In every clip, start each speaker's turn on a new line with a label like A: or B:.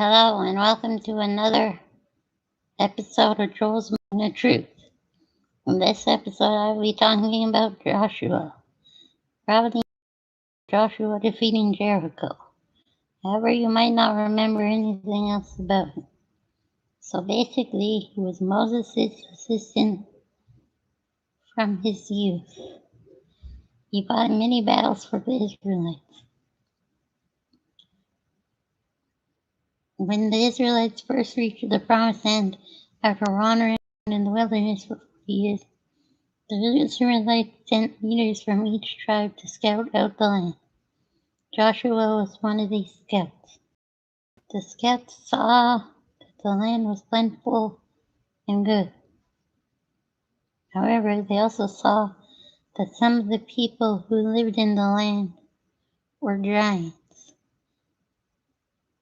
A: Hello and welcome to another episode of Joel's Moment of Truth. In this episode, I'll be talking about Joshua, probably Joshua defeating Jericho. However, you might not remember anything else about him. So basically, he was Moses' assistant from his youth. He fought many battles for the Israelites. When the Israelites first reached the promised land after wandering in the wilderness for 40 years, the Israelites sent leaders from each tribe to scout out the land. Joshua was one of these scouts. The scouts saw that the land was plentiful and good. However, they also saw that some of the people who lived in the land were giants.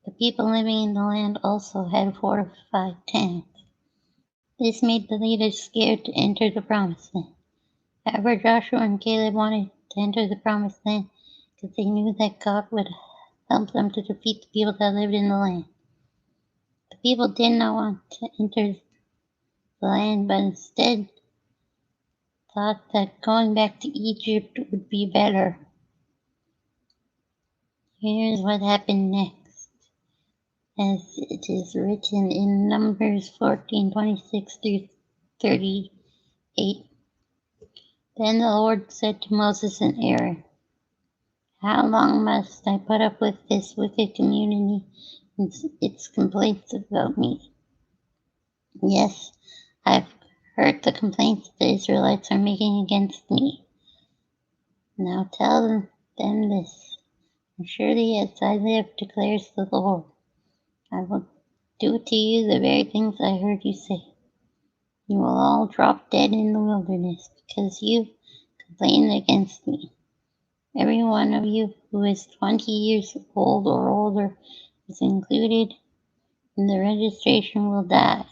A: The people living in the land also had fortified towns. This made the leaders scared to enter the promised land. However, Joshua and Caleb wanted to enter the promised land because they knew that God would help them to defeat the people that lived in the land. The people did not want to enter the land, but instead thought that going back to Egypt would be better. Here's what happened next, as it is written in Numbers 14:26 through 38. Then the Lord said to Moses and Aaron, "How long must I put up with this wicked community and its complaints about me? Yes, I've heard the complaints the Israelites are making against me. Now tell them this. Surely as I live, declares the Lord, I will do to you the very things I heard you say. You will all drop dead in the wilderness because you complained against me. Every one of you who is 20 years old or older is included in the registration will die,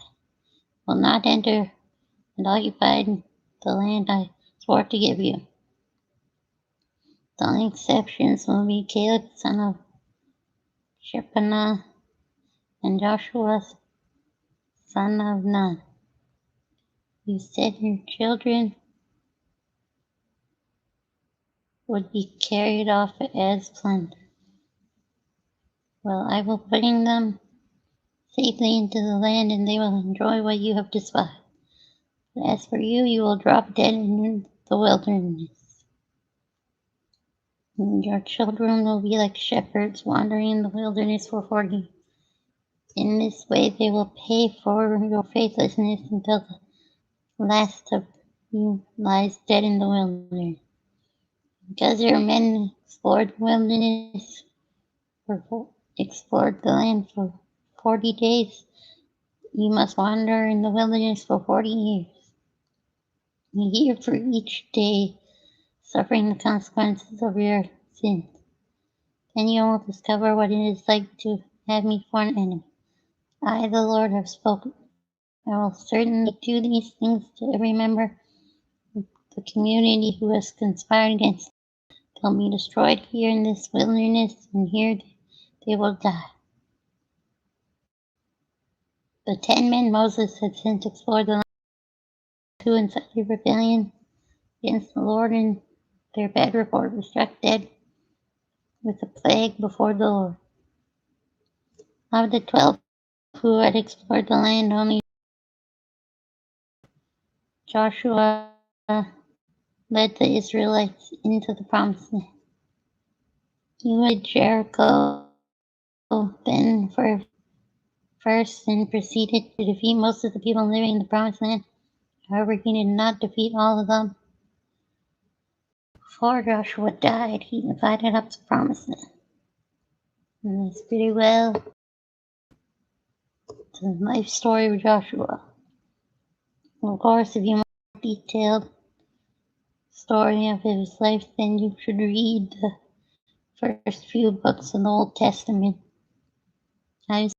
A: will not enter and occupy the land I swore to give you. The only exceptions will be Caleb, son of Shephanah, and Joshua, son of Nun. You said your children would be carried off as plunder. Well, I will bring them safely into the land, and they will enjoy what you have despised. But as for you, you will drop dead in the wilderness. And your children will be like shepherds wandering in the wilderness for 40 years. In this way, they will pay for your faithlessness until the last of you lies dead in the wilderness. Because your men explored the land for 40 days, you must wander in the wilderness for 40 years. A year for each day, suffering the consequences of your sins. Then you will discover what it is like to have me for an enemy. I, the Lord, have spoken. I will certainly do these things to every member of the community who has conspired against me. They'll be destroyed here in this wilderness, and here they will die. The 10 men Moses had sent to explore the land who incited rebellion against the Lord, and their bad report was struck dead with a plague before the Lord. Of the 12 who had explored the land, only Joshua led the Israelites into the promised land. He led Jericho then first and proceeded to defeat most of the people living in the promised land. However, he did not defeat all of them. Before Joshua died, he divided up the promised land. And that's pretty well the life story of Joshua. Of course, if you want a detailed story of his life, then you should read the first few books of the Old Testament. I just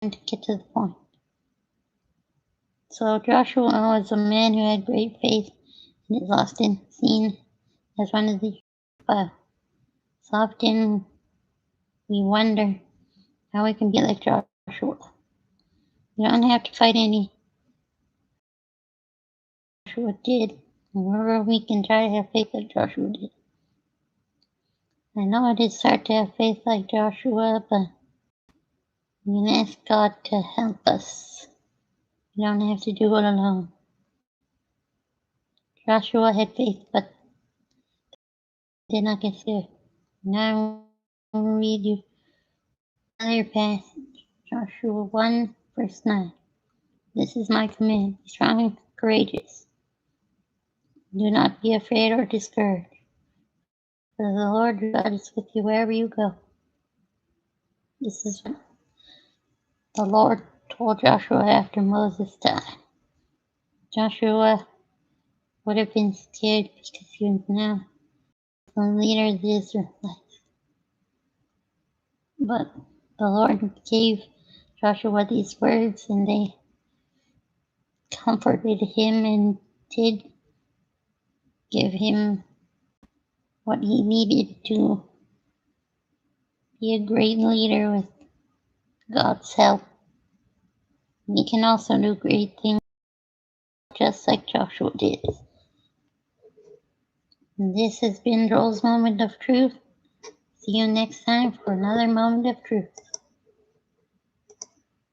A: want to get to the point. So Joshua was a man who had great faith and is often seen as one of the so often we wonder how we can be like Joshua. You don't have to fight any. Joshua did. Wherever we can try to have faith like Joshua did. I know it is hard to have faith like Joshua, but we can ask God to help us. You don't have to do it alone. Joshua had faith, but did not get scared. Now I'm going to read you another passage. Joshua 1, verse 9. This is my command. Be strong and courageous. Do not be afraid or discouraged. For the Lord your God is with you wherever you go. This is what the Lord told Joshua after Moses died. Joshua would have been scared because he was now the leader of the Israelites. But the Lord gave Joshua these words, and they comforted him and did give him what he needed to be a great leader with God's help. We can also do great things just like Joshua did. And this has been Joel's Moment of Truth. See you next time for another Moment of Truth.